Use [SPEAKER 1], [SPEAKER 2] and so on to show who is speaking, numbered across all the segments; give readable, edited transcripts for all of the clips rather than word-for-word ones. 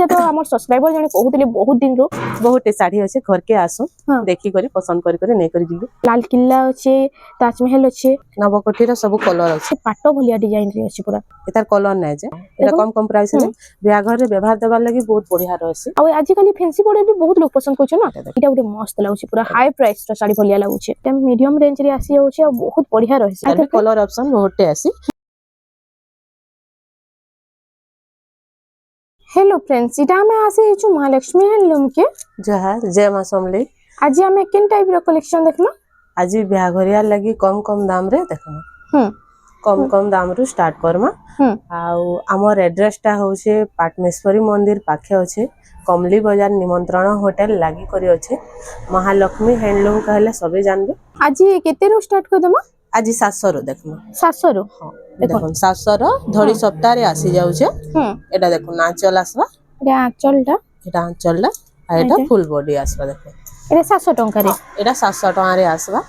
[SPEAKER 1] तो हमर सब्सक्राइबर जने कहउतले बहुत दिन रो
[SPEAKER 2] बहुत साड़ी अच्छे घर के आसो देखी करी पसंद करी नहीं करी जीबे।
[SPEAKER 1] लाल किला अच्छे ताजमहल अच्छे
[SPEAKER 2] नवकोठीर सब कलर अच्छे
[SPEAKER 1] पाटो भलिया डिजाइन रे अच्छे पूरा
[SPEAKER 2] एतार कलर नै जे एटा कम प्राइस रे बिया घर रे व्यवहार देबार लागि बहुत बढ़िया रहसी।
[SPEAKER 1] आ आज काली फैंसी बॉर्डर भी बहुत लोग पसंद करछ ना एटा उडे मस्त लागुची पूरा हाई प्राइस रो साड़ी भलिया लागुची ते मीडियम रेंज रे आसी होची आ बहुत बढ़िया रहसी।
[SPEAKER 2] एटा कलर ऑप्शन बहुते आसी।
[SPEAKER 1] हेलो फ्रेंड्स इटा हमें आसे छु महालक्ष्मी हैंडलूम के
[SPEAKER 2] जहा जय मां समली
[SPEAKER 1] आज हमें किन टाइप रो कलेक्शन देखलो
[SPEAKER 2] आज बिया घरिया लागि कम दाम रे देखलो कम दाम रु स्टार्ट करमा आउ हमर एड्रेस टा होचे पाटमेश्वरी मंदिर पाखे होचे कमली बाजार निमंत्रण होटल लागि करी होचे महालक्ष्मी हैंडलूम कहले सबे जानबे। आज
[SPEAKER 1] केते रो स्टार्ट कर दमा
[SPEAKER 2] आज 700 रो देखलो
[SPEAKER 1] 700 रो
[SPEAKER 2] हां देखो 700 रो धड़ी सप्ताह रे आसी जाउचे। एटा देखो नाचल आसबा एटा आंचलटा आ एटा फुल बॉडी आसबा देखो
[SPEAKER 1] एटा 700 टंका रे
[SPEAKER 2] एटा 700 टंका रे आसबा।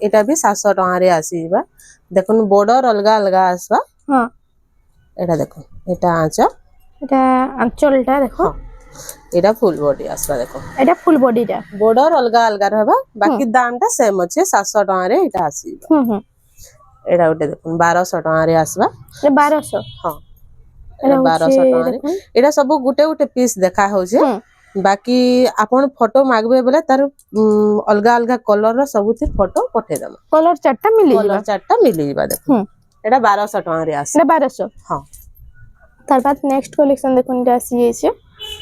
[SPEAKER 2] एटा भी 700 टंका रे आसीबा देखो बॉर्डर अलगा अलगा आसबा। हां एटा देखो एटा आंचलटा देखो एटा फुल बॉडी आसबा देखो
[SPEAKER 1] एटा फुल बॉडी टा
[SPEAKER 2] बॉर्डर अलगा अलगा रहबा बाकी दाम टा सेम अछि 700 टंका रे एटा आसीबा। एटा उठे देखो 1200 टंका रे आसबा
[SPEAKER 1] 1200
[SPEAKER 2] हां एटा 1200 टंका रे एटा सब गुटे गुटे पीस देखा होजे बाकी आपण फोटो मागबे बोले तार अलगा अलगा कलर रो सबुति फोटो पठे दम
[SPEAKER 1] कलर चारटा मिली
[SPEAKER 2] जीबा देखो एटा 1200 टंका रे आसी
[SPEAKER 1] 1200
[SPEAKER 2] हां।
[SPEAKER 1] तार बाद नेक्स्ट कलेक्शन देखो इटा आसी छै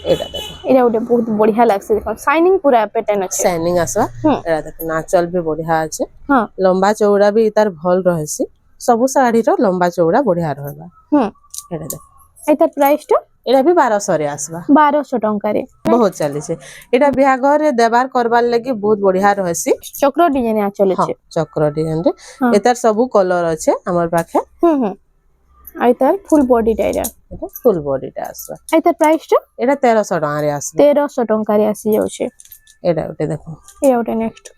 [SPEAKER 2] एटा देखो
[SPEAKER 1] एटा उडे बहुत बढ़िया लागसे देखो शाइनिंग पूरा पैटर्न अछि
[SPEAKER 2] शाइनिंग आसवा एटा देखो नाचल भी बढ़िया अछि। हां लंबा चौड़ा भी तार भल रहसी सब साड़ी रो लंबा चौड़ा बढ़िया रहबा। एटा देखो
[SPEAKER 1] एतार प्राइस टा
[SPEAKER 2] एटा भी 1200 रे आसबा
[SPEAKER 1] 1200 टंका रे
[SPEAKER 2] बहुत चली छे एटा बिया घर रे देबार करबार लागि बहुत बढ़िया रहसी।
[SPEAKER 1] चक्र डिजाइन आ चले छे
[SPEAKER 2] चक्र डिजाइन रे एतार सब कलर अछि हमर पाखे
[SPEAKER 1] आइतार फुल बॉडी टाइरा
[SPEAKER 2] एटा फुल बॉडी टा आसबा
[SPEAKER 1] आइतार प्राइस टा
[SPEAKER 2] एटा 1300 टका रे आसबा
[SPEAKER 1] 1300 टंका रे आसी जाउ छे।
[SPEAKER 2] एटा उटे देखो
[SPEAKER 1] ए उटे नेक्स्ट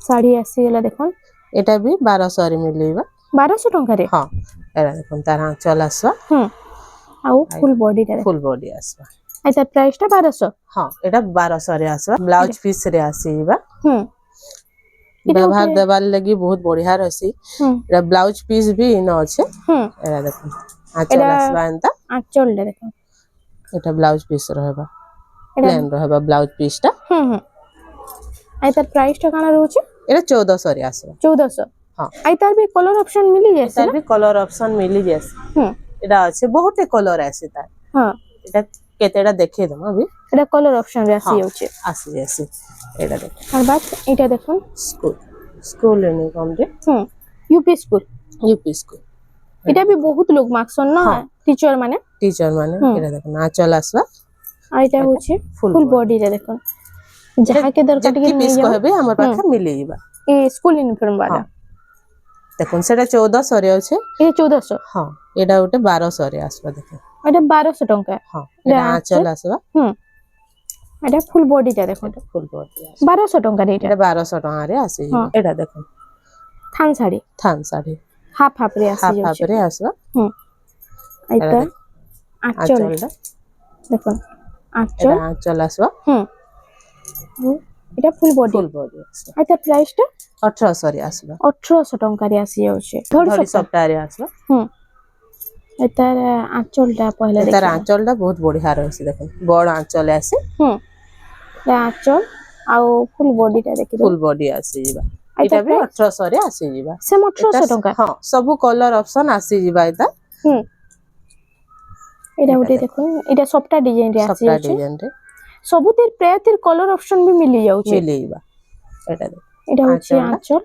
[SPEAKER 1] साड़ी आसी गेला देखो
[SPEAKER 2] एटा भी 1200 रे मिलेबा
[SPEAKER 1] 1200 टंका रे हां
[SPEAKER 2] एटा देखो तारा चल आसबा
[SPEAKER 1] आउ फुल बॉडी
[SPEAKER 2] आसबा
[SPEAKER 1] आइतार प्राइस टा 1200
[SPEAKER 2] हां एटा 1200 रे आसबा ब्लाउज पीस रे आसीबा। व्यवहार देबार लागि बहुत बढ़िया रहसी एटा ब्लाउज पीस भी न अछि। एटा देखो आंचल आसबा एंता
[SPEAKER 1] आंचल देखो
[SPEAKER 2] एटा ब्लाउज पीस रहबा प्लेन रहबा ब्लाउज पीस टा
[SPEAKER 1] आइतार प्राइस टा काना रहउची
[SPEAKER 2] एटा 1400 रे आसबा
[SPEAKER 1] 1400 हां आइतार भी कलर ऑप्शन मिली जेसे
[SPEAKER 2] एटार भी कलर ऑप्शन मिली जेसे एटा अछि बहुत कलर आसी ता हां एटा केतेडा देखे दम अभी
[SPEAKER 1] एटा कलर ऑप्शन रे आसी होचे
[SPEAKER 2] आसी एटा देखो
[SPEAKER 1] और बात एटा देखो
[SPEAKER 2] स्कूल यूनिफॉर्म रे
[SPEAKER 1] यूपी स्कूल एटा भी बहुत लोग मार्क्सन ना टीचर माने
[SPEAKER 2] एटा देखो ना चल आसबा
[SPEAKER 1] आइटा होचे फुल बॉडी रे देखो जहा के दरकार के
[SPEAKER 2] पीस कहबे हमर पाखा मिली जीबा
[SPEAKER 1] ए स्कूल यूनिफॉर्म वाला
[SPEAKER 2] देखो सेटा 1400 रे अछि
[SPEAKER 1] ए 1400
[SPEAKER 2] हां एटा उटे 1200 रे आसबा देखो
[SPEAKER 1] एटा 1200 टंका
[SPEAKER 2] हां एटा चल आसबा
[SPEAKER 1] एटा फुल बॉडी टा देखो
[SPEAKER 2] फुल बॉडी
[SPEAKER 1] 1200 टंका रे
[SPEAKER 2] एटा 1200 टंका रे आसी एटा देखो
[SPEAKER 1] थान साड़ी हाफ रे
[SPEAKER 2] आसबा
[SPEAKER 1] एटा आंचल देखो
[SPEAKER 2] आंचल आसबा
[SPEAKER 1] एटा फुल बॉडी आसबा एटा प्राइस टा
[SPEAKER 2] 1800 रे आसबा
[SPEAKER 1] 1800 टंका रे आसी जाउछे
[SPEAKER 2] धड़ी सप्ताह रे आसबा
[SPEAKER 1] एतार आंचलटा पहले
[SPEAKER 2] एतार आंचलटा बहुत बढ़िया रहसी देखो बड़ आंचल आसी
[SPEAKER 1] आंचल आ फुल बॉडीटा देखि
[SPEAKER 2] फुल बॉडी आसी जीबा एटा भी 1800 रे आसी जीबा
[SPEAKER 1] से 1800 टंका
[SPEAKER 2] हां सब कलर ऑप्शन आसी जीबा एता
[SPEAKER 1] एटा उठे देखो एटा सप्ता डिजाइन रे आसी
[SPEAKER 2] सप्ता डिजाइन रे
[SPEAKER 1] सबुतिर प्रायतिर कलर ऑप्शन भी मिली जाउछे
[SPEAKER 2] मिलीबा एटा देख
[SPEAKER 1] एटा होची आंचल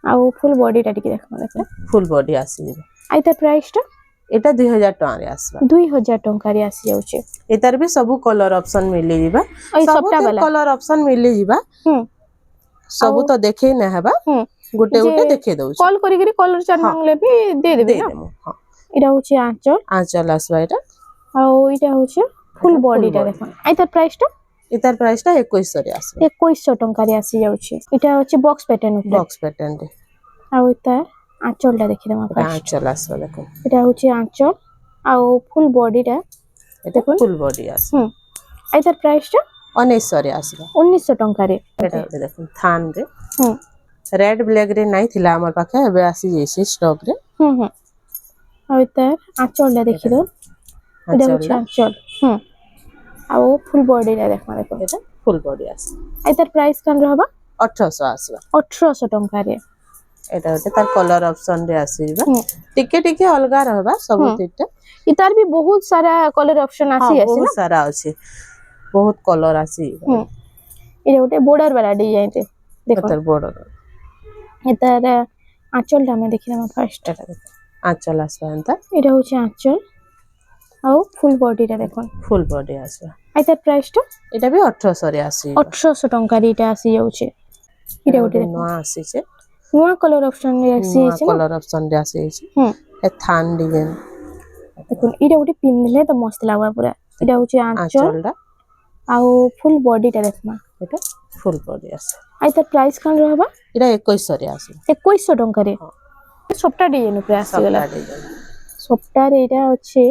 [SPEAKER 1] आ फुल बॉडीटा टिके देखो
[SPEAKER 2] फुल बॉडी आसी जीबा
[SPEAKER 1] आइता प्राइस टा
[SPEAKER 2] एटा 2000 टका रे आसबा
[SPEAKER 1] 2000 टका रे आसी जाउछे
[SPEAKER 2] एतार भी सब कलर ऑप्शन मिली जीबा सब कलर ऑप्शन मिली जीबा सब तो देखे न हेबा गुटे गुटे देखे दउ
[SPEAKER 1] कॉल करी करी कलर चार्ट मांगले भी दे देबे हां एटा होची आंचल
[SPEAKER 2] आसबा एटा
[SPEAKER 1] आ एटा होची फुल बॉडीटा देखो आइता प्राइस टा
[SPEAKER 2] एतार प्राइस टा 2100 रे आसबा
[SPEAKER 1] 2100 टका रे आसी जाउछे एटा होची बॉक्स पैटर्न
[SPEAKER 2] रे
[SPEAKER 1] आ एता आंचलटा देखि दमा
[SPEAKER 2] आंचल आसबा देखो
[SPEAKER 1] एटा होची आंचल आ फुल बॉडीटा
[SPEAKER 2] এটা ফুল বডি আছে
[SPEAKER 1] এটার প্রাইসটা
[SPEAKER 2] 1900 রে আসবা
[SPEAKER 1] 1900 টঙ্কারে
[SPEAKER 2] এটা ଗୋଟେ দেখুন থান রে
[SPEAKER 1] হুম
[SPEAKER 2] রেড ব্ল্যাক রে নাই থিলা আমার পাখে ଏବେ আসি যাইছে স্টক রে
[SPEAKER 1] হুম হুম আর তার আঁচলটা দেখি দাও এটা হচ্ছে আঁচল ଆଉ ফুল বডিটা দেখমা দেখো
[SPEAKER 2] এটা ফুল বডি আছে
[SPEAKER 1] এটার প্রাইস কান रहबा
[SPEAKER 2] 1800 আসবা
[SPEAKER 1] 1800 ଟଙ୍କାରେ
[SPEAKER 2] এটা ଗୋଟେ তার কলর অপশন রে আসিবা টিকে টিকে অলগা रहबा सब তিনটা
[SPEAKER 1] ইতার भी बहुत सारा कलर ऑप्शन आसी আছে
[SPEAKER 2] बहुत सारा আছে बहुत कलर आसी
[SPEAKER 1] এটা ଗୋଟେ বর্ডার वाला ডিজাইন রে দেখো
[SPEAKER 2] এটার বর্ডার
[SPEAKER 1] এটার আঁচলটা আমি দেখিলাম ফার্স্ট
[SPEAKER 2] এটা দেখো আঁচল আসবা এন্তা
[SPEAKER 1] এটা হচ্ছে আঁচল ଆଉ ফুল বডিটা দেখুন
[SPEAKER 2] ফুল বডি আসবা
[SPEAKER 1] এটার প্রাইসটা
[SPEAKER 2] এটা भी 1800 রে আসি
[SPEAKER 1] 1800 ଟଙ୍କାରେ এটা আসি যাচ্ছে এটা ଗୋଟେ
[SPEAKER 2] নয়া আসিছে
[SPEAKER 1] নয়া কলর অপশন রে আসি যাচ্ছে
[SPEAKER 2] কলর অপশন রে আসি যাচ্ছে এ থান ডিজাইন
[SPEAKER 1] দেখুন এটা ଗୋଟେ পিনলে তো মস্ত লাগবা পুরা এটা হচ্ছে আঁচলটা ଆଉ ফুল বডিটা দেখমা
[SPEAKER 2] এটা ফুল বডি আছে
[SPEAKER 1] এটার প্রাইস কান रहबा
[SPEAKER 2] এটা 2100 রে আসে
[SPEAKER 1] 2100 ଟଙ୍କାରେ সবটা ডিজাইন উপরে আসি গলা সবটার এটা হচ্ছে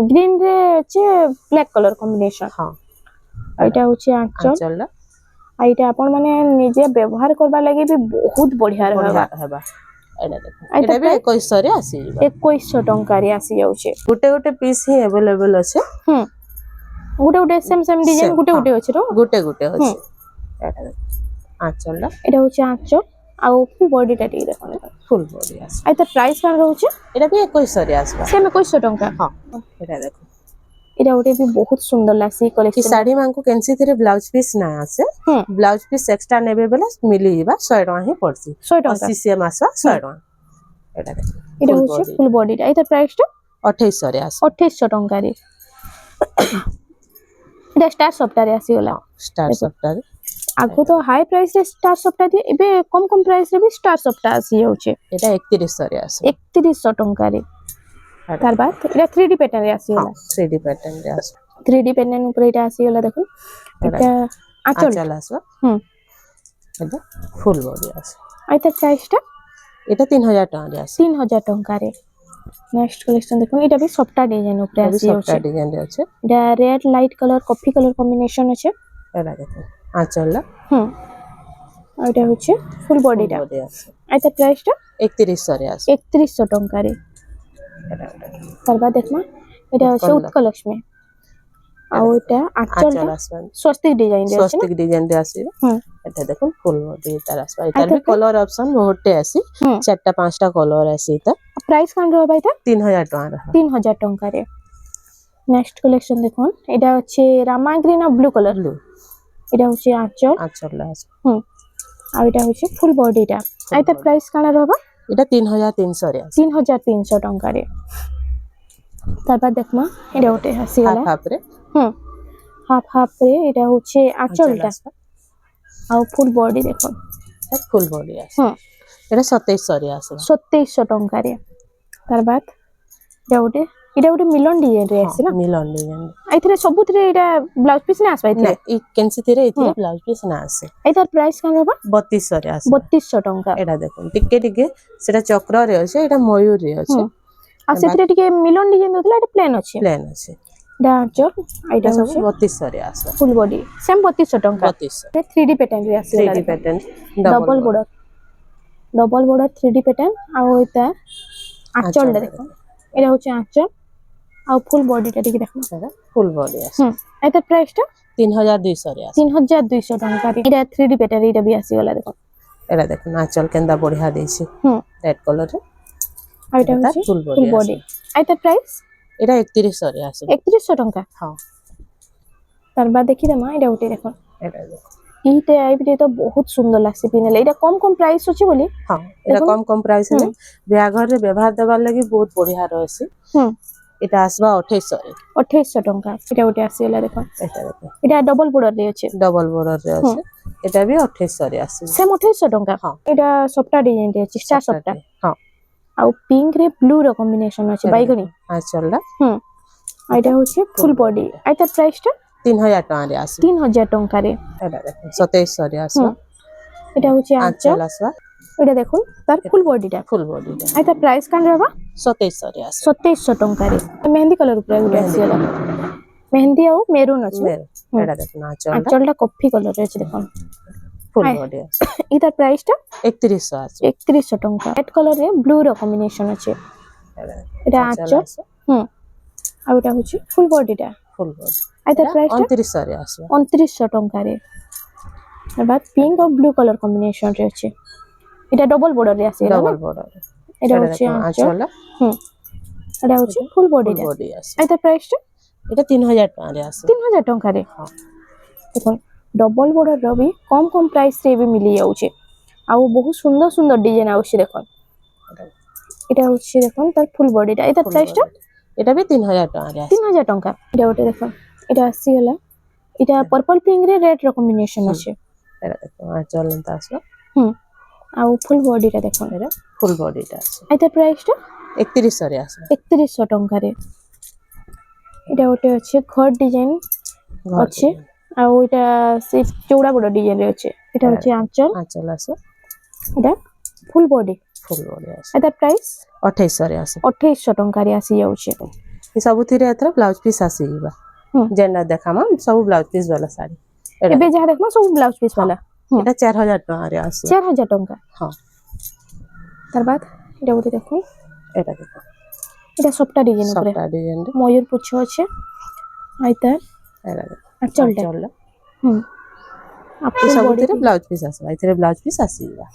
[SPEAKER 1] গ্রিন রে হচ্ছে ব্ল্যাক কালার কম্বিনেশন এটা হচ্ছে আঁচলটা আর এটা আপন মানে নিজে ব্যবহার করবা লাগি भी बहुत बढ़िया रहबा
[SPEAKER 2] এটা দেখো এটা भी 2100 রে আসি
[SPEAKER 1] 2100 ଟଙ୍କାରେ আসি যাচ্ছে
[SPEAKER 2] গোটে গোটে পিস হি अवेलेबल আছে
[SPEAKER 1] গোটে গোটে সেম সেম ডিজাইন গোটে গোটে আছে रो
[SPEAKER 2] গোটে গোটে আছে এটা দেখো আঁচলটা
[SPEAKER 1] এটা হচ্ছে আঁচল আর ফুল বডিটা ঠিক দেখো
[SPEAKER 2] ফুল বডি আছে
[SPEAKER 1] এটা প্রাইস কান রହୁଛି
[SPEAKER 2] এটা भी 2100 রে আসবা
[SPEAKER 1] সেম 2100 ଟଙ୍କା
[SPEAKER 2] এটা দেখো
[SPEAKER 1] এটা ওটা भी बहुत सुंदर লাগছে
[SPEAKER 2] की साड़ी मांको कैंसी थेरे ब्लाउज पीस ना आसे ब्लाउज पीस एक्स्ट्रा नेबे बेला मिली जीवा 100 टका ही पड़सी
[SPEAKER 1] 100 टका
[SPEAKER 2] 80 सीएम आसवा 100 टका এটা দেখো
[SPEAKER 1] এটা হচ্ছে ফুল বডিটা এটা প্রাইসটা
[SPEAKER 2] 2800 রে আসে
[SPEAKER 1] 2800 ଟଙ୍କାରେ এটা স্টার সফটওয়্যারে আসি গলা
[SPEAKER 2] স্টার সফটওয়্যার
[SPEAKER 1] আগো তো হাই প্রাইস রে স্টার সফটওয়্যার দিয়ে এবে কম কম প্রাইস রে भी স্টার সফটওয়্যার আসি যাচ্ছে
[SPEAKER 2] এটা 3100 রে আসে
[SPEAKER 1] 3100 ଟଙ୍କାରେ তার বাদ এটা 3D প্যাটার্ন রে আসি গলা
[SPEAKER 2] 3D প্যাটার্ন রে আসে
[SPEAKER 1] 3D প্যাটার্ন উপরে এটা আসি গলা দেখুন এটা আঁচল
[SPEAKER 2] আসবা এটা ফুল বডি আছে
[SPEAKER 1] এটা প্রাইসটা
[SPEAKER 2] এটা 3000 টাকা রে আছে
[SPEAKER 1] 3000 ଟଙ୍କାରେ নেক্সট কালেকশন দেখুন এটা भी সফটওয়্যার ডিজাইন উপরে আসি যাচ্ছে
[SPEAKER 2] সফটওয়্যার ডিজাইন রে আছে
[SPEAKER 1] এটা red light colour coffee colour combination আছে
[SPEAKER 2] এটা দেখো আঁচলটা
[SPEAKER 1] আর এটা হচ্ছে ফুল বডিটা এটা প্রাইসটা
[SPEAKER 2] 3100 রে আছে
[SPEAKER 1] 3100 ଟଙ୍କାରେ তারপর দেখমা এটা হচ্ছে উৎকল লক্ষ্মী আর এটা আঁচলটা স্বস্তিক ডিজাইন রে আছে
[SPEAKER 2] স্বস্তিক ডিজাইন রে আছে এটা দেখুন ফুল বডি তার আসবা এটার भी কলর অপশন বহুতটে আছে চারটা পাঁচটা কলর আছে এটা
[SPEAKER 1] প্রাইস কান রহবা এটা
[SPEAKER 2] 3000 টাকা
[SPEAKER 1] 3000 ଟଙ୍କାରେ নেক্সট কালেকশন দেখুন এটা হচ্ছে রামা গ্রিন আর ব্লু কালার এটা হচ্ছে আঁচল
[SPEAKER 2] আছে
[SPEAKER 1] আর এটা হচ্ছে ফুল বডিটা এটা প্রাইস কান রহবা
[SPEAKER 2] এটা 3300 রে আছে
[SPEAKER 1] 3300 ଟଙ୍କାରେ তারপর দেখমা এটা ওটে আসি গলা
[SPEAKER 2] হাফ রে
[SPEAKER 1] হাফ রে এটা হচ্ছে আঁচলটা আর ফুল বডি দেখুন
[SPEAKER 2] ফুল বডি আছে এটা 2700 রে আছে
[SPEAKER 1] 2700 ଟଙ୍କାରେ তারপর এটা ওটে মিলন ডিজাইন রে আছে না
[SPEAKER 2] মিলন ডিজাইন
[SPEAKER 1] আইথরে সবুতরে এটা ব্লাউজ পিস না আসবে
[SPEAKER 2] না ই কেনসি থিরে ইথরে ব্লাউজ পিস না আসে
[SPEAKER 1] এটার প্রাইস কান হবে
[SPEAKER 2] 3200 রে আছে
[SPEAKER 1] 3200 ଟଙ୍କା
[SPEAKER 2] এটা দেখুন টিকে টিকে সেটা চক্র রে আছে এটা ময়ূর রে আছে
[SPEAKER 1] আর সেথরে টিকে মিলন ডিজাইন দতলা এটা প্লেন আছে এটা আঁচল এটা হচ্ছে
[SPEAKER 2] 3200 রে আছে
[SPEAKER 1] ফুল বডি সেম 3200 ଟଙ୍କା
[SPEAKER 2] 3200
[SPEAKER 1] 3D প্যাটার্ন রে আছে
[SPEAKER 2] 3D pattern
[SPEAKER 1] double border 3D pattern আর এটা আঁচলটা দেখুন এটা হচ্ছে আঁচল আর ফুল বডিটা ঠিক দেখুন
[SPEAKER 2] ফুল বডি আছে
[SPEAKER 1] এটা প্রাইসটা
[SPEAKER 2] 3200 রে আছে
[SPEAKER 1] 3200 ଟଙ୍କା এটা 3D প্যাটার্ন এটা भी আসি গলা দেখুন
[SPEAKER 2] এটা দেখুন আঁচল কেন্দা বঢ়িয়া দেইছে রেড কালার রে
[SPEAKER 1] আর এটা হচ্ছে ফুল বডি এটা প্রাইস
[SPEAKER 2] এটা 3100 রে আছে
[SPEAKER 1] 3100 ଟଙ୍କା তারপর দেখি দেমা এটা ওটে দেখুন
[SPEAKER 2] এটা দেখুন
[SPEAKER 1] এইটা আইবিটা তো বহুত সুন্দর লাগছে পিনেলে এটা কম কম প্রাইস আছে বলি
[SPEAKER 2] এটা কম কম প্রাইস রে বিয়াঘর রে ব্যবহার দেবার লাগি বহুত বঢ়িয়া রয়েছে এটা আসবা 2800 রে
[SPEAKER 1] 2800 ଟଙ୍କା এটা ওটে আসি গলা দেখুন
[SPEAKER 2] এটা দেখুন
[SPEAKER 1] এটা ডবল বর্ডর রে আছে
[SPEAKER 2] ডবল বর্ডর রে আছে এটা भी 2800 রে আছে
[SPEAKER 1] সেম 2800 ଟଙ୍କା এটা সবটা ডিজাইন রে আছে স্টার সবটা আর পিঙ্ক রে ব্লু র কম্বিনেশন আছে বাইগনি
[SPEAKER 2] আঁচলটা
[SPEAKER 1] আর এটা হচ্ছে ফুল বডি এটা প্রাইসটা
[SPEAKER 2] 3000 টাকা রে আছে
[SPEAKER 1] 3000 ଟଙ୍କାରେ
[SPEAKER 2] এটা দেখুন 2700 রে আসবা
[SPEAKER 1] এটা হচ্ছে
[SPEAKER 2] আঁচল আসবা
[SPEAKER 1] এটা দেখুন তার ফুল বডিটা এটা প্রাইস কান रहबा
[SPEAKER 2] 2700 রে আছে
[SPEAKER 1] 2700 ଟଙ୍କାରେ মেহেন্দি কলর উপরে গুলো আছে मेहंदी और मेरून अछि
[SPEAKER 2] एटा देखो आंचल
[SPEAKER 1] आंचलटा कॉफी कलर रे अछि देखो
[SPEAKER 2] फुल बॉडी
[SPEAKER 1] इधर प्राइस टा
[SPEAKER 2] 3100 आसी
[SPEAKER 1] 3100 टंका रेड कलर रे ब्लू रो कॉम्बिनेशन अछि एटा आंचल आ एटा होछि फुल बॉडीटा
[SPEAKER 2] फुल बॉडी
[SPEAKER 1] इधर प्राइस टा
[SPEAKER 2] 2900 रे आसी
[SPEAKER 1] 2900 टंका रे बाद पिंक और ब्लू कलर कॉम्बिनेशन रे अछि एटा डबल बॉर्डर रे आसी
[SPEAKER 2] डबल बॉर्डर
[SPEAKER 1] एटा होछि आंचल एटा होछि फुल बॉडी
[SPEAKER 2] आसी
[SPEAKER 1] एटा प्राइस टा
[SPEAKER 2] এটা 3000 টাকা রে আছে
[SPEAKER 1] 3000 टंका रे देखो डबल बॉर्डर रो भी कम प्राइस रे भी मिली जाउछे आ बहुत सुंदर सुंदर डिजाइन आउछे देखो এটা হচ্ছে দেখুন তার ফুল বডিটা এটা প্রাইসটা
[SPEAKER 2] এটা भी 3000 টাকা রে আছে
[SPEAKER 1] 3000 টাকা এটা ওটা দেখুন এটা আসি গলা এটা পার্পল পিঙ্ক রে রেড র কম্বিনেশন আছে
[SPEAKER 2] এটা দেখো আঁচল তা আসলো
[SPEAKER 1] আর ফুল বডিটা দেখুন
[SPEAKER 2] এটা ফুল বডিটা আছে
[SPEAKER 1] এটা প্রাইসটা
[SPEAKER 2] 3100 রে আছে
[SPEAKER 1] 3100 টাকা রে এটা ওটা আছে ঘর ডিজাইন আছে আর ওইটা সে চৌড়া বড় ডিজাইন রে আছে এটা হচ্ছে আঁচল
[SPEAKER 2] আছে
[SPEAKER 1] এটা ফুল বডি
[SPEAKER 2] আছে
[SPEAKER 1] এটা প্রাইস
[SPEAKER 2] 2800 রে আছে
[SPEAKER 1] 2800 টাকা রে আসি যাଉଛି
[SPEAKER 2] এই ସବୁଥିରେ ଏଥର ବ୍ଲାଉଜ ପିସ୍ ଆସିଯିବା ଯେନ୍ଟା ଦେખાମା ସବୁ ବ୍ଲାଉଜ ପିସ୍ वाला ଶାଢୀ
[SPEAKER 1] ଏବେ ଯାହା ଦେଖମା ସବୁ ବ୍ଲାଉଜ ପିସ୍ वाला
[SPEAKER 2] এটা 4000 টাকা রে আছে
[SPEAKER 1] 4000 টাকা
[SPEAKER 2] হ্যাঁ
[SPEAKER 1] তার বাদ এটা ওটা দেখুন
[SPEAKER 2] এটা দেখো
[SPEAKER 1] এটা সবটা ডিজাইন উপরে
[SPEAKER 2] সবটা ডিজাইন
[SPEAKER 1] ময়ূর পুচ্ছ আছে আইতা
[SPEAKER 2] এটা দেখো
[SPEAKER 1] আঁচলটা
[SPEAKER 2] আপনি ସବୁଥିରେ ବ୍ଲାଉଜ ପିସ୍ ଆସିବା ଏଥିରେ ବ୍ଲାଉଜ ପିସ୍ ଆସିଯିବା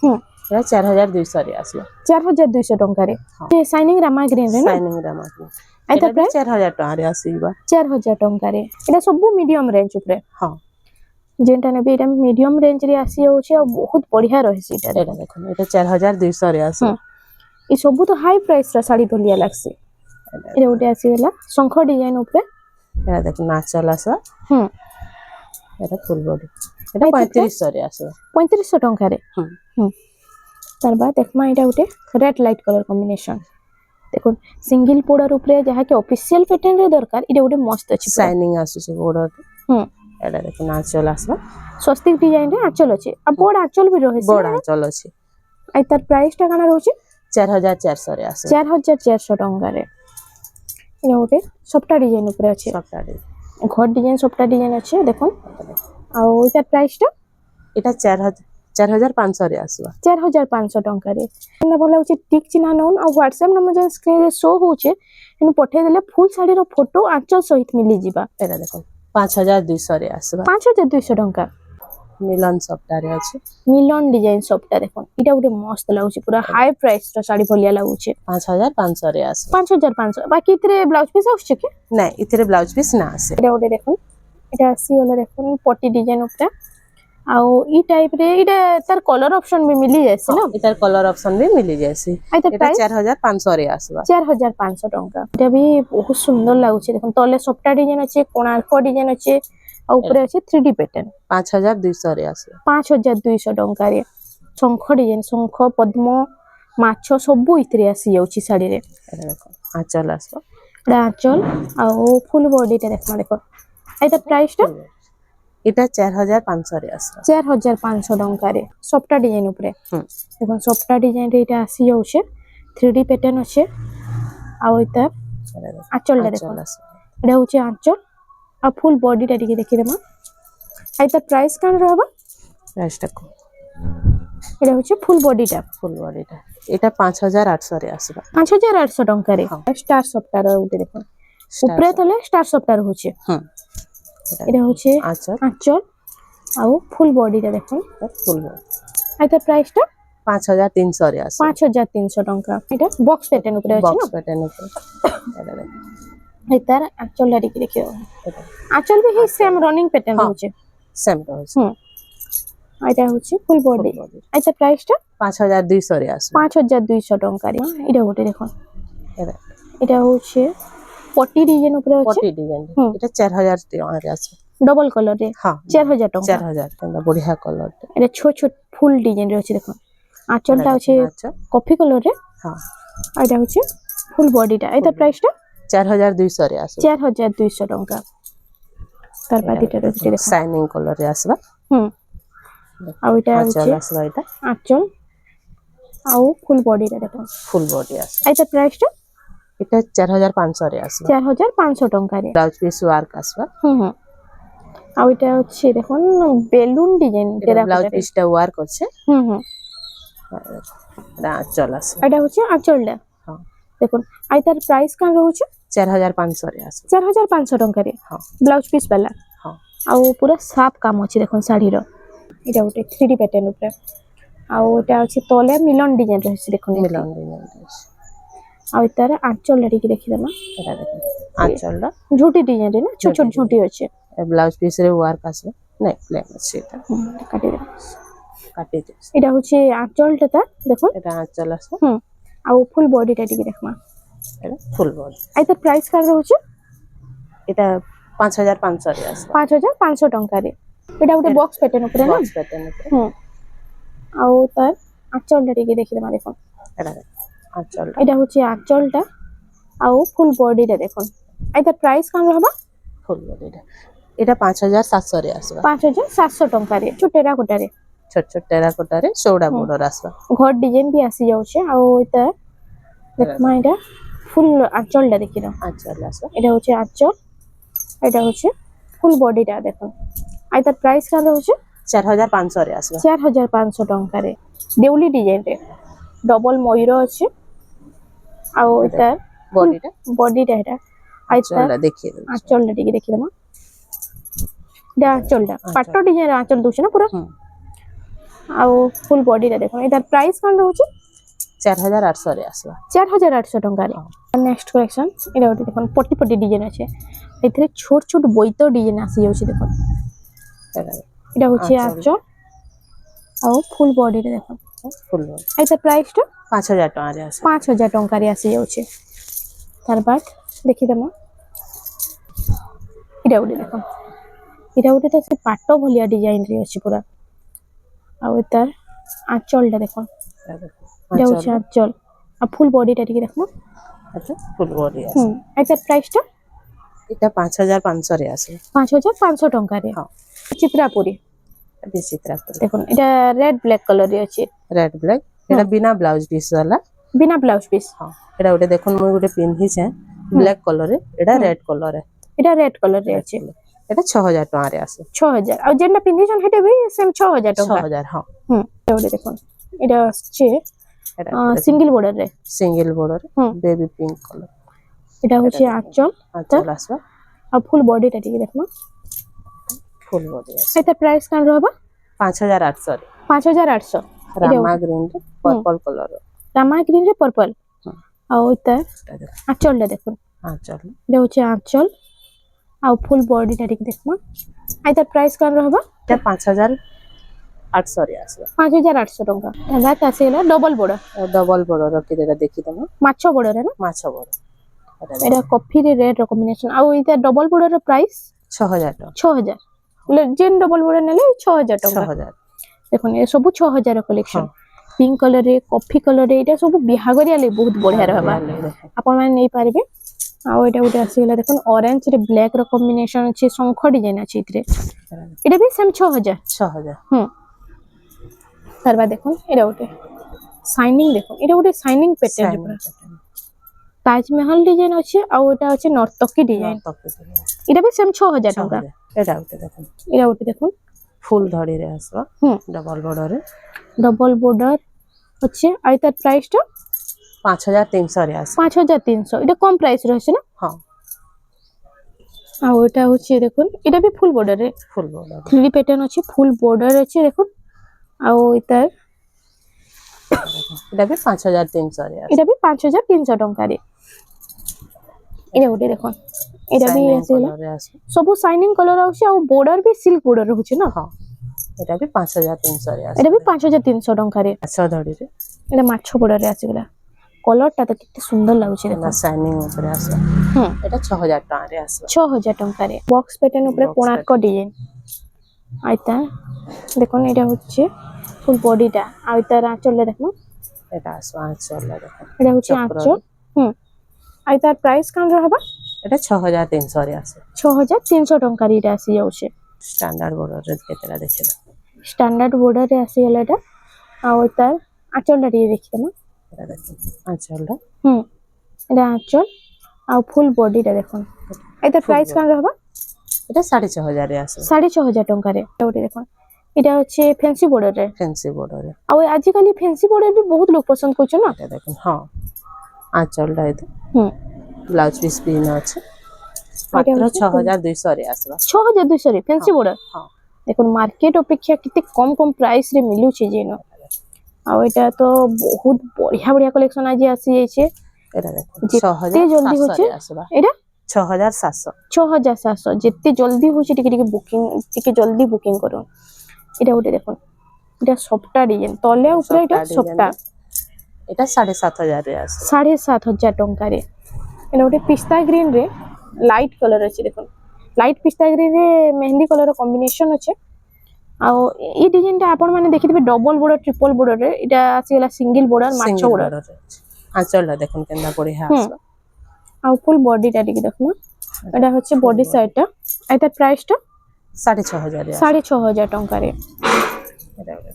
[SPEAKER 2] এটা 4200 ରେ ଆସିବ
[SPEAKER 1] 4200 ଟଙ୍କା ରେ ଏ ସାଇନିଂ ରାମା ଗ୍ରୀନ ରେ ନା
[SPEAKER 2] ସାଇନିଂ ରାମା ଗ୍ରୀନ এটা 4000 টাকা রে ଆସିବା
[SPEAKER 1] 4000 ଟଙ୍କା ରେ এটা ସବୁ ମିଡିୟମ ରେଞ୍ଜ ଉପରେ
[SPEAKER 2] ହଁ
[SPEAKER 1] যেটা নেবে এটা মিডিয়াম রেঞ্জ রে আসি যাଉଛି আর বহুত বঢ়িয়া রহিছে এটা
[SPEAKER 2] এটা দেখুন এটা 4200 রে আসে
[SPEAKER 1] এই সবু তো হাই প্রাইস র শাড়ি ভলিয়া লাগছে এটা ওটা আসি গলা শঙ্খ ডিজাইন উপরে
[SPEAKER 2] এটা দেখুন আঁচল আসা এটা ফুল বডি এটা 3500 রে আসে
[SPEAKER 1] 3500 টଙ୍କା রে তার বাদ দেখমা এটা ওটে রেড লাইট কলর কম্বিনেশন দেখুন সিঙ্গেল বর্ডার উপরে যাহা কি অফিশিয়াল প্যাটার্ন রে দরকার এটা ওটে মস্ত আছে
[SPEAKER 2] শাইনিং আসছে বর্ডর এটা দেখুন আঁচল আসবা
[SPEAKER 1] স্বস্তিক ডিজাইন রে আঁচল আছে আর বড় আঁচল भी রহিছে
[SPEAKER 2] বড় আঁচল আছে
[SPEAKER 1] আই তার প্রাইস টা কানা রହୁছে
[SPEAKER 2] 4400 রে আসে
[SPEAKER 1] 4400 টଙ୍କା রে এটা ওটে সবটা ডিজাইন উপরে আছে
[SPEAKER 2] সবটা ডিজাইন
[SPEAKER 1] ঘর ডিজাইন সবটা ডিজাইন আছে দেখুন আর ওইটা প্রাইস টা
[SPEAKER 2] এটা 4500 রে আসবা
[SPEAKER 1] 4500 ଟଙ୍କା ରେ ନା ଭଲ ହେଉଛି ଟିକ୍ ଚିହ୍ନା ନଉନ ଆଉ WhatsApp ନମ୍ବର ଯେନ୍ ସ୍କ୍ରିନ୍ ରେ ଶୋ ହୋଉଛି ଏନୁ ପଠେଇ ଦେଲେ ଫୁଲ୍ ଶାଢୀର ଫଟୋ ଆଞ୍ଚଲ ସହିତ ମିଲି ଯିବା
[SPEAKER 2] এটা দেখুন 5200 ରେ আসবা
[SPEAKER 1] 5200 ଟଙ୍କା
[SPEAKER 2] মিলন সবটা রে আছে
[SPEAKER 1] মিলন ডিজাইন সবটা দেখুন এটা ଗୋଟେ মস্ত লাগুଛି পুরা হাই প্রাইস ର ଶାଢୀ ଭଳିଆ ଲାଗୁଛି
[SPEAKER 2] 5500 রে আছে
[SPEAKER 1] 5500 ବାକି ଏଥିରେ ବ୍ଲାଉଜ ପିସ୍ ଆସୁଛି କି
[SPEAKER 2] না এଥିରେ ব্লাউজ পিস না আসে
[SPEAKER 1] এটা ଗୋଟେ দেখুন এটা আসি গଲା দেখুন পটি ডিজাইন উপরে ଆଉ ଇ ଟାଇପ ରେ ଏଇଟା ତାର କଲର ଅପସନ ବି ମିଲି ଯାଇସି ନା
[SPEAKER 2] ଏଟାର କଲର ଅପସନ ବି ମିଲି ଯାଇସି
[SPEAKER 1] ଏଟା
[SPEAKER 2] 4500 ରେ আসবা
[SPEAKER 1] 4500 ଟଙ୍କା এটা ବି ବହୁତ ସୁନ୍ଦର ଲାଗୁଛି ଦେଖୁন ତଳେ ସଫ୍ଟା ଡିଜାଇନ ଅଛି କୋଣାର୍କ ଡିଜାଇନ ଅଛି ଆଉ ଉପରେ ଅଛି 3D ପ୍ୟାଟର୍ନ
[SPEAKER 2] 5200 ରେ ଆସିବ
[SPEAKER 1] 5200 ଟଙ୍କାରେ ଶଙ୍ଖ ଡିଜାଇନ ଶଙ୍ଖ ପଦ୍ମ ମାଛ ସବୁ ଇଥିରେ ଆସି ଯାଉଛି ଶାଢୀରେ
[SPEAKER 2] ଏଟା ଦେଖ ଆঁଚଲ ଆସିବ
[SPEAKER 1] ଏଟା ଆଁଚଲ ଆଉ ଫୁଲ ବଡିଟା ଦେଖମା ଦେଖ ଏଟା ପ୍ରାଇସ ଟା
[SPEAKER 2] এটা 4500 ରେ ଆସିବ
[SPEAKER 1] 4500 ଟଙ୍କାରେ ସଫ୍ଟା ଡିଜାଇନ ଉପରେ ଦେଖୁন ସଫ୍ଟା ଡିଜାଇନ ରେ ଏଟା ଆସି ଯାଉଛି 3D ପ୍ୟାଟର୍ନ ଅଛି ଆଉ ଏଟା ଆଁଚଲଟା ଦେଖ ଏଟା ହଉଛି ଆଁଚଲ ଆଉ ଫୁଲ ବଡିଟା ଟିକେ ଦେଖିଦେମା ଏଟା ପ୍ରାଇସ କାନ रहबा
[SPEAKER 2] ପ୍ରାଇସ ଟା
[SPEAKER 1] এটা হচ্ছে ফুল বডিটা
[SPEAKER 2] এটা 5800 রে আসবা
[SPEAKER 1] 5800 টঙ্কারে স্টার সফটওয়্যার উঠে দেখুন উপরে তলে স্টার সফটওয়্যার হচ্ছে এটা হচ্ছে আঁচল আর ফুল বডিটা দেখুন
[SPEAKER 2] ফুল বডি
[SPEAKER 1] এটা প্রাইসটা
[SPEAKER 2] 5300 রে আসবা
[SPEAKER 1] 5300 টঙ্কা এটা বক্স প্যাটার্ন উপরে আছে না
[SPEAKER 2] বক্স প্যাটার্ন উপরে এটা দেখুন
[SPEAKER 1] এটার আঁচলটা দেখি দেখি আঁচল भी ही सेम रनिंग প্যাটার্ন হচ্ছে
[SPEAKER 2] সেম হচ্ছে
[SPEAKER 1] এটা হচ্ছে ফুল বডি এটা প্রাইসটা
[SPEAKER 2] 5200 রে আসবে
[SPEAKER 1] 5200 টঙ্কারে এটা ওটা দেখুন এটা হচ্ছে পটি ডিজাইন উপরে আছে
[SPEAKER 2] পটি ডিজাইন এটা 4000 টাকা রে আছে
[SPEAKER 1] ডবল কালার রে
[SPEAKER 2] হ্যাঁ
[SPEAKER 1] 4000 টাকা
[SPEAKER 2] 4000 টাকা বড়িয়া কালার
[SPEAKER 1] এটা ছোট ছোট ফুল ডিজাইন রে আছে দেখুন আঁচলটা আছে কফি কালার রে
[SPEAKER 2] হ্যাঁ
[SPEAKER 1] আর এটা হচ্ছে ফুল বডিটা এটা প্রাইসটা
[SPEAKER 2] 4200 রে আছে
[SPEAKER 1] 4200 টাকা তার বাকিটা রয়েছে দেখুন
[SPEAKER 2] শাইনিং কালার রে আসবা
[SPEAKER 1] আর এটা হচ্ছে
[SPEAKER 2] এটা
[SPEAKER 1] আঁচল আর ফুল বডিটা দেখুন
[SPEAKER 2] ফুল বডি আছে
[SPEAKER 1] এটা প্রাইসটা
[SPEAKER 2] এটা 4500 রে আসবে।
[SPEAKER 1] 4500 ଟଙ୍କାରେ।
[SPEAKER 2] ব্লাউজ পিস ওয়ার্ক আসবে।
[SPEAKER 1] হুম। ଆଉ ଏଟା ଅଛି ଦେଖୁন ବେଲୁନ ଡିଜାଇନ
[SPEAKER 2] ব্লাউজ পিসটা ওয়ার্ক আছে।
[SPEAKER 1] হুম।
[SPEAKER 2] এটা আঁচল আসবে।
[SPEAKER 1] এটা হচ্ছে আঁচলটা।
[SPEAKER 2] হ্যাঁ
[SPEAKER 1] দেখুন আই তার প্রাইস কান রହୁଛି
[SPEAKER 2] 4500 রে আসবে।
[SPEAKER 1] 4500 ଟଙ୍କାରେ।
[SPEAKER 2] হ্যাঁ
[SPEAKER 1] ব্লাউজ পিস বালা।
[SPEAKER 2] হ্যাঁ
[SPEAKER 1] ଆଉ ପୁରା ସାଫ କାମ ଅଛି ଦେଖୁন ଶାଢୀର। এটা ଗୋଟେ 3D প্যাটার্ন ଉପରେ। ଆଉ এটা ଅଛି ତଳେ ମିଲନ ଡିଜାଇନ ରହିଛି ଦେଖୁন।
[SPEAKER 2] মিলন ডিজাইন।
[SPEAKER 1] ଆଉ ତାର ଆଞ୍ଚଲଟା ଟିକେ ଦେଖିଦେମା।
[SPEAKER 2] এটা দেখুন আঁচলটা
[SPEAKER 1] ঝুটি ডিজাইন না ছোট ছোট ঝুটি আছে।
[SPEAKER 2] ব্লাউজ পিস রে ওয়ার্ক আসবে। নাই প্লেন আছে এটা।
[SPEAKER 1] কাটি দে।
[SPEAKER 2] কাটি দে।
[SPEAKER 1] এটা হচ্ছে আঁচলটা তা দেখুন।
[SPEAKER 2] এটা আঁচল আসবে।
[SPEAKER 1] ଆଉ ফুল বডিটা ଟିକେ দেখমা।
[SPEAKER 2] এটা ফুল বডি।
[SPEAKER 1] আই তার প্রাইস কান রହୁଛି
[SPEAKER 2] এটা 5500 রে আসবে।
[SPEAKER 1] 5500 ଟଙ୍କାରେ। এটা ଗୋଟେ বক্স প্যাটার্ন ଉପରେ না।
[SPEAKER 2] বক্স প্যাটার্ন ଉପରେ।
[SPEAKER 1] ଆଉ তার আঁচলটা ଟିକେ ଦେଖିଦେମা দেখুন।
[SPEAKER 2] এটা আঁচল।
[SPEAKER 1] এটা হচ্ছে আঁচলটা ଆଉ ফুল বডিটা দেখুন। আই তার প্রাইস কান রহবা
[SPEAKER 2] ফুল বডিটা। এটা 5700 রে আসবে।
[SPEAKER 1] 5700 ଟଙ୍କାରେ। ଛୋଟେରା କୋଟାରେ।
[SPEAKER 2] ছোট ছোট টেরাকোটারে চৌড়া বর্ডর আসবে।
[SPEAKER 1] ঘর ডিজাইন भी আসি যাচ্ছে ଆଉ এটা দেখমা এটা ফুল আঁচলটা দেখি দাও।
[SPEAKER 2] আঁচল আসবে।
[SPEAKER 1] এটা হচ্ছে আঁচল। এটা হচ্ছে ফুল বডিটা দেখুন। আই তার প্রাইস কান রହୁଛି
[SPEAKER 2] 4500 রে আসবে।
[SPEAKER 1] 4500 ଟଙ୍କାରେ। ଦେଉଲି ডিজাইন রে ডবল ময়ূর আছে ଆଉ এটা
[SPEAKER 2] বডিটা
[SPEAKER 1] বডিটা এটা আই তার
[SPEAKER 2] আঁচলটা দেখিয়ে দেব।
[SPEAKER 1] আঁচলটা ଟିକେ ଦେଖିଦେମা। এটা আঁচলটা পাট্ট ডিজাইন আঁচল দଉଛି না পুরো। ଆଉ ফুল বডিটা দেখুন। এটার প্রাইস কান রହୁଛି
[SPEAKER 2] 4800 রে আসবে।
[SPEAKER 1] 4800 ଟଙ୍କାରେ। ନେକ୍ସଟ କଲେକ୍ସନ এটা ଗୋଟେ দেখুন পটি পটি ডিজাইন আছে। এଥିରେ ছোট ছোট বৈত ডিজাইন আসি যাଉଛି দেখুন। এটা হচ্ছে আঁচল ଆଉ ফুল বডিটা দেখুন।
[SPEAKER 2] Full body.
[SPEAKER 1] এটার প্রাইসটা
[SPEAKER 2] 5000 টাকা রে আসবে।
[SPEAKER 1] 5000 ଟଙ୍କାରେ আসি যাଉଛି। তার বাদ ଦେଖିଦେମা। এটা ଗୋଟେ দেখুন। এটা ଗୋଟେ ତ ସେ ପାଟ ଭଳିଆ ডিজাইন ରେ ଅଛି ପୁରା। ଆଉ তার আঁচলটা দেখুন। এটা হচ্ছে আঁচল আর ফুল বডিটা ଟିକେ দেখমা।
[SPEAKER 2] আচ্ছা ফুল বডি আছে।
[SPEAKER 1] এটার প্রাইসটা
[SPEAKER 2] এটা 5500 রে আসবে।
[SPEAKER 1] 5500 ଟଙ୍କାରେ।
[SPEAKER 2] হ্যাঁ
[SPEAKER 1] চিত্রাপুরি
[SPEAKER 2] বিচিত্রা করে।
[SPEAKER 1] দেখুন এটা রেড ব্ল্যাক কালার রে আছে।
[SPEAKER 2] Red black. এটা বিনা ব্লাউজ পিস वाला।
[SPEAKER 1] বিনা ব্লাউজ পিস।
[SPEAKER 2] হ্যাঁ এটা ওটা দেখুন মই গোটে পিন্ধিছে ব্ল্যাক কালারে। এটা রেড কালারে।
[SPEAKER 1] এটা রেড কালার রে আছে।
[SPEAKER 2] এটা 6000 টাকা রে আসে।
[SPEAKER 1] 6000 ଆଉ যেটা পিন্ধিছন হেটা ବି সেম 6000 ଟଙ୍କା।
[SPEAKER 2] 6000 হ্যাঁ।
[SPEAKER 1] এটা দেখুন। এটা আছে
[SPEAKER 2] এটা
[SPEAKER 1] সিঙ্গেল বর্ডার রে।
[SPEAKER 2] Single border baby pink colour.
[SPEAKER 1] এটা হচ্ছে আঁচল।
[SPEAKER 2] আঁচল আসবে।
[SPEAKER 1] আর ফুল বডিটা ଟିକେ দেখমা।
[SPEAKER 2] ফুল বডি আছে।
[SPEAKER 1] এটা প্রাইস কান রহবা
[SPEAKER 2] 5800 রে।
[SPEAKER 1] 5800।
[SPEAKER 2] রামা গ্রিন রে পার্পল কালার।
[SPEAKER 1] রামা গ্রিন রে পার্পল। ଆଉ এটা আঁচলটা দেখুন।
[SPEAKER 2] আঁচল।
[SPEAKER 1] এটা হচ্ছে আঁচল ଆଉ ফুল বডিটা ଟିକେ দেখমা। আই তার প্রাইস কান রহবা
[SPEAKER 2] এটা 5800 রে আসবে।
[SPEAKER 1] 5800 ଟଙ୍କା। রাত আসিলা ডবল বর্ডর।
[SPEAKER 2] ডবল বর্ডর রকি দেটা দেখি দেব।
[SPEAKER 1] মাছ বর্ডর না।
[SPEAKER 2] মাছ বর্ডর।
[SPEAKER 1] এটা কফি রে রেড র কম্বিনেশন ଆଉ এটা ডবল বর্ডর র প্রাইস
[SPEAKER 2] 6000 টাকা।
[SPEAKER 1] 6000 বলে যেন ডবল বর্ডর নেলে 6000 ଟଙ୍କା।
[SPEAKER 2] 6000
[SPEAKER 1] দেখুন এ সব 6000 র কালেকশন। পিঙ্ক কলর রে কফি কলর রে এটা সব বিহাগরিয়া লে বহুত বঢ়িয়া रहबा। আপন মানে নেই পারবে। ଆଉ এটা ଗୋଟେ ଆସିଗଲା দেখুন অরেঞ্জ রে ব্ল্যাক র কম্বিনেশন আছে শঙ্খ ডিজাইন আছে ইতরে। এটা भी সেম 6000।
[SPEAKER 2] 6000
[SPEAKER 1] তারপর দেখুন এটা ଗୋଟେ শাইনিং দেখুন। এটা ଗୋଟେ শাইনিং প্যাটার্ন পুরা। তাজমহল ডিজাইন আছে ଆଉ এটা আছে নর্তকী ডিজাইন। এটা भी সেম 6000 ଟଙ୍କା।
[SPEAKER 2] এটা ଗୋଟେ দেখুন।
[SPEAKER 1] এটা ଗୋଟେ দেখুন
[SPEAKER 2] ফুল ধড়ি রে আসবা। ডবল বর্ডর রে।
[SPEAKER 1] ডবল বর্ডর আছে আর তার প্রাইসটা
[SPEAKER 2] 5300 রে আসবে।
[SPEAKER 1] 5300। এটা কম প্রাইস রয়েছে না।
[SPEAKER 2] হ্যাঁ
[SPEAKER 1] আর এটা হচ্ছে দেখুন এটা भी ফুল বর্ডর রে।
[SPEAKER 2] ফুল বর্ডর।
[SPEAKER 1] 3D প্যাটার্ন আছে ফুল বর্ডর আছে দেখুন। আর এটার
[SPEAKER 2] এটা भी 5300 রে আসবে।
[SPEAKER 1] এটা भी 5300 ଟଙ୍କାରେ। এটা ଗୋଟେ দেখুন। এটা भी ଆସିଲା ସବୁ শাইনিং কলর আছে ଆଉ বর্ডর भी সিল্ক বর্ডর রହୁଛି না।
[SPEAKER 2] হ্যাঁ এটা भी 5300 রে আসবে।
[SPEAKER 1] এটা भी 5300 ଟଙ୍କାରେ।
[SPEAKER 2] মাছ ধড়ি রে।
[SPEAKER 1] এটা মাছ বর্ডর রে ଆସିଗଲା। কলরটা তো কেতে সুন্দর লাগুছে দেখুন।
[SPEAKER 2] শাইনিং উপরে আসবে। এটা 6000 টাকা রে আসবে।
[SPEAKER 1] 6000 ଟଙ୍କାରେ। বক্স প্যাটার্ন উপরে কোণার্ক ডিজাইন। আইতা দেখুন এটা হচ্ছে ফুল বডিটা আর তার আঁচলটা দেখুন।
[SPEAKER 2] এটা আসবে আঁচল দেখুন।
[SPEAKER 1] এটা হচ্ছে আঁচল। আর তার প্রাইস কান রহবা
[SPEAKER 2] এটা 6300 রে আসবে।
[SPEAKER 1] 6300 ଟଙ୍କାରେ এটা আসি যাচ্ছে।
[SPEAKER 2] স্ট্যান্ডার্ড বর্ডর রে কেতেটা দেখে দাও।
[SPEAKER 1] স্ট্যান্ডার্ড বর্ডর রে আসিগলা এটা আর তার আঁচলটা দিয়ে দেখি না।
[SPEAKER 2] এটা দেখুন আঁচলটা।
[SPEAKER 1] এটা আঁচল আর ফুল বডিটা দেখুন এটা প্রাইস কান रहबा
[SPEAKER 2] এটা 6,500 রে আছে
[SPEAKER 1] 6,500 টঙ্কারে এটা দেখুন এটা হচ্ছে ফ্যান্সি বর্ডারে
[SPEAKER 2] ফ্যান্সি বর্ডারে
[SPEAKER 1] আর আজি কালি ফ্যান্সি বর্ডার भी बहुत लोग पसंद করছে না
[SPEAKER 2] এটা দেখুন হ্যাঁ আঁচলটা এটা
[SPEAKER 1] হুম
[SPEAKER 2] ব্লাউজ পিস পিন আছে মাত্র 6,200 রে আসবা
[SPEAKER 1] 6,200 রে ফ্যান্সি বর্ডার
[SPEAKER 2] হ্যাঁ
[SPEAKER 1] দেখুন মার্কেট অপেক্ষা কেতে কম কম প্রাইস রে মিলুছে যেন আর এটা তো বহুত বঢ়িয়া বঢ়িয়া কালেকশন আজি আসি যাইছে
[SPEAKER 2] এটা দেখুন
[SPEAKER 1] যেতে জলদি
[SPEAKER 2] 6,700
[SPEAKER 1] হচ্ছে
[SPEAKER 2] রে আসবা
[SPEAKER 1] এটা
[SPEAKER 2] 6,700
[SPEAKER 1] 6,700 যেতে জলদি হচ্ছে টিকে বুকিং টিকে জলদি বুকিং করুন এটা ওটা দেখুন এটা সফটা ডিজাইন তলে উপরে এটা সফটা
[SPEAKER 2] এটা 7,500 রে আছে
[SPEAKER 1] 7,500 টঙ্কারে এটা ওটা পিস্তা গ্রিন রে লাইট কলর আছে দেখুন লাইট পিস্তা গ্রিন রে মেহেন্দি কলর কম্বিনেশন আছে ଆଉ এই ডিজাইনটা ଆପଣ মানে ଦେଖିଥିବେ ডবল বর্ডার ট্রিপল বর্ডার রে এটা আসিগলা সিঙ্গেল বর্ডার মাছ বর্ডার
[SPEAKER 2] আঁচলটা দেখুন কেনটা বঢ়িয়া আসবা
[SPEAKER 1] ଆଉ ফুল বডিটা ଟିକେ দেখুন এটা হচ্ছে বডি সাইডটা এটার প্রাইসটা
[SPEAKER 2] 6,500 রে
[SPEAKER 1] 6,500 ଟଙ୍କାରେ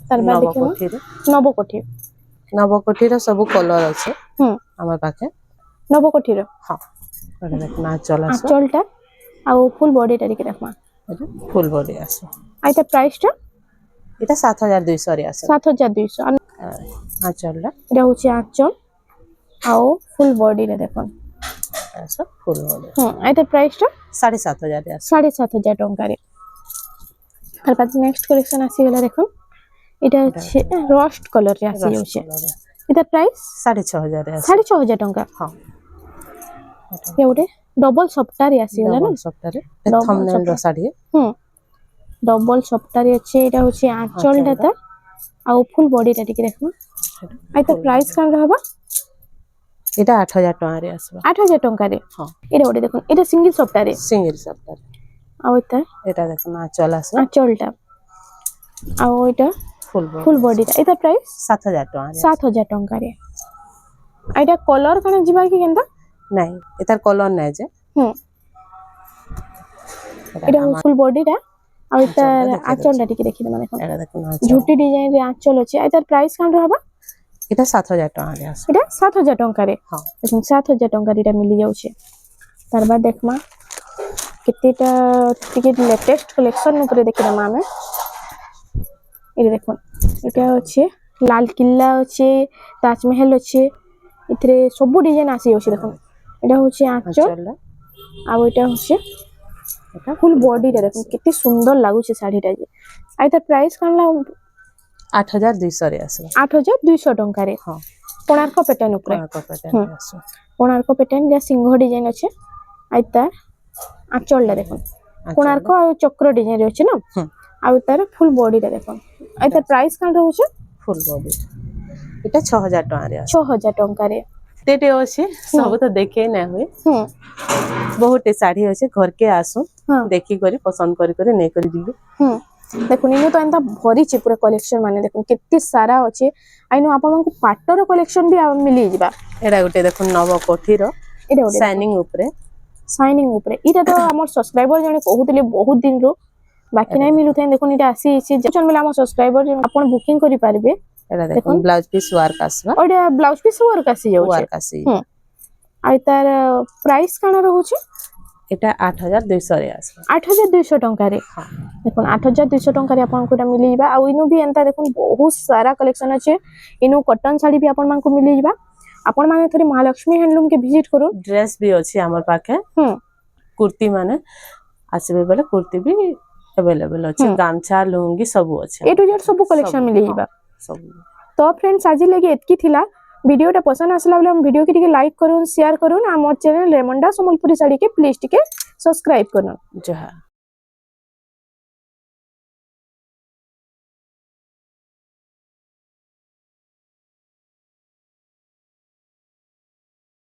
[SPEAKER 1] তার বাদ ଦେଖିବ
[SPEAKER 2] নবকোঠি নবকোঠির ସବୁ কলর আছে আমার পাখে
[SPEAKER 1] নবকোঠির
[SPEAKER 2] হ্যাঁ এটা দেখুন আঁচল আছে
[SPEAKER 1] আঁচলটা ଆଉ ফুল বডিটা ଟିକେ দেখবা
[SPEAKER 2] এটা ফুল বডি আছে
[SPEAKER 1] এটার প্রাইসটা
[SPEAKER 2] এটা 7,200 রে আছে
[SPEAKER 1] 7,200
[SPEAKER 2] আঁচলটা
[SPEAKER 1] এটা হচ্ছে আঁচল ଆଉ ফুল বডিটা দেখুন
[SPEAKER 2] আছে ফুল বডি
[SPEAKER 1] এটার প্রাইসটা
[SPEAKER 2] 7,500 রে আছে
[SPEAKER 1] 7,500 ଟଙ୍କାରେ তারপর নেক্সট কালেকশন আসিগলা দেখুন এটা হচ্ছে রস্ট কলর রে আসি যাচ্ছে এটার প্রাইস
[SPEAKER 2] 6,500 রে আছে
[SPEAKER 1] 6,500 ଟଙ୍କା
[SPEAKER 2] হ্যাঁ
[SPEAKER 1] এটা ওটা ডবল সফটারে আসিগলা না
[SPEAKER 2] সফটারে থম্বনেল র শাড়ি
[SPEAKER 1] ডবল সফটারে আছে এটা হচ্ছে আঁচলটা তার আর ফুল বডিটা টিকে দেখো এটার প্রাইস কান रहबा
[SPEAKER 2] এটা 8,000 টাকা রে আসবা
[SPEAKER 1] 8,000 ଟଙ୍କାରେ
[SPEAKER 2] হ্যাঁ
[SPEAKER 1] এটা ওটা দেখুন এটা সিঙ্গেল সফটারে
[SPEAKER 2] সিঙ্গেল সফটারে
[SPEAKER 1] আর
[SPEAKER 2] এটা দেখুন আঁচল আছে
[SPEAKER 1] আঁচলটা আর ওইটা ফুল বডিটা এটা প্রাইস
[SPEAKER 2] 7,000 টাকা রে
[SPEAKER 1] 7,000 ଟଙ୍କାରେ এটা কলর কানে ଯିବା কি কেনতা
[SPEAKER 2] নাই এটার কলর নাই যে
[SPEAKER 1] এটা ফুল বডিটা আর এটার আঁচলটা টিকে দেখি মানে দেখুন
[SPEAKER 2] এটা দেখুন
[SPEAKER 1] ঝুটি ডিজাইন রে আঁচল আছে এটার প্রাইস কান रहबा
[SPEAKER 2] এটা 7,000 টাকা রে আছে
[SPEAKER 1] এটা 7,000 ଟଙ୍କାରେ
[SPEAKER 2] হ্যাঁ
[SPEAKER 1] দেখুন 7,000 ଟଙ୍କାରେ এটা মিলি যাচ্ছে তার বাদ দেখমা কেতেটা টিকে লেটেস্ট কালেকশন উপরে দেখিলাম আমি এটা দেখুন এটা হচ্ছে লাল কিল্লা আছে তাজমহল আছে এতে সব ডিজাইন আসি যাচ্ছে দেখুন এটা হচ্ছে আঁচল আর এটা হচ্ছে এটা ফুল বডিটা দেখুন কেতে সুন্দর লাগুছে শাড়িটা যে আর এটার প্রাইস কানলা
[SPEAKER 2] 8,200 রে আছে
[SPEAKER 1] 8,200 ଟଙ୍କାରେ
[SPEAKER 2] হ্যাঁ
[SPEAKER 1] কোଣାର୍କ প্যাটার্ন উপরে কোଣାর্ক প্যাটার্ন যা সিংহ ডিজাইন আছে আর তার আঁচলটা দেখুন কোଣାর্ক আর চক্র ডিজাইন আছে না আর তার ফুল বডিটা দেখুন আর তার প্রাইস কান রହୁছে
[SPEAKER 2] ফুল বডি এটা 6,000 টাকা রে আছে
[SPEAKER 1] 6,000 ଟଙ୍କାରେ
[SPEAKER 2] তেটে আছে সব তো দেখে না হয় বহুত শাড়ি আছে ঘরকে আসুন দেখি করে পছন্দ করে করে নেই করে দিবে
[SPEAKER 1] দেখুন ইনো তো এন্তা ভরিছে পুরা কলেকশন মানে দেখুন কেতে সারা আছে আইনো ଆପଣଙ୍କୁ ପାଟର କଲେକ୍ସନ ବି ମିଳି ଯିବା
[SPEAKER 2] এরা গোটে দেখুন নবকোঠির
[SPEAKER 1] এটা ওটা
[SPEAKER 2] শাইনিং উপরে
[SPEAKER 1] শাইনিং উপরে এটা তো আমার সাবস্ক্রাইবার জনে কহুতলে বহুত দিনরু বাকি নাই মিলুথাই দেখুন এটা আসি আছে যেজন মিলে আমার সাবস্ক্রাইবার আপন বুকিং করি পারবে
[SPEAKER 2] এটা দেখুন ব্লাউজ পিস ওয়ার্ক আসবা
[SPEAKER 1] ওটা ব্লাউজ পিস ওয়ার্ক আসি যাচ্ছে
[SPEAKER 2] ওয়ার্ক আসি
[SPEAKER 1] আর তার প্রাইস কানা রହୁছে
[SPEAKER 2] এটা 8,200 রে আসবা
[SPEAKER 1] 8,200 ଟଙ୍କାରେ দেখুন 8,200 ଟଙ୍କାରେ ଆପଣଙ୍କୁ এটা মিলি ଯିବା ଆଉ ଇନୁ ବି ଏନ୍ତା দেখুন ବହୁତ ସାରା କଲେକ୍ସନ ଅଛି ଇନୁ କଟନ ଶାଢୀ ବି ଆପଣମାନଙ୍କୁ ମିଲି ଯିବା ଆପଣ ମାନେ থরে মহালক্ষ্মী হ্যান্ডলুম কে ভিজিট করুন
[SPEAKER 2] ড্রেস भी ଅଛି আমার পাখে কুর্তি মানে আসবে বলে কুর্তি भी अवेलेबल ଅଛି গামছা লুঙ্গি ସବୁ ଅଛି
[SPEAKER 1] ए टू जेड सब कलेक्शन मिली ଯିବା
[SPEAKER 2] ସବୁ
[SPEAKER 1] तो फ्रेंड्स आज लगे एतकी थिला वीडियोटा पसंद आसला बेले हम वीडियो के टिके लाइक करूँ शेयर करूँ आम चैनल रेमंडा संबलपुरी साड़ी के प्लीज टिके सब्सक्राइब करूँ
[SPEAKER 2] जहाँ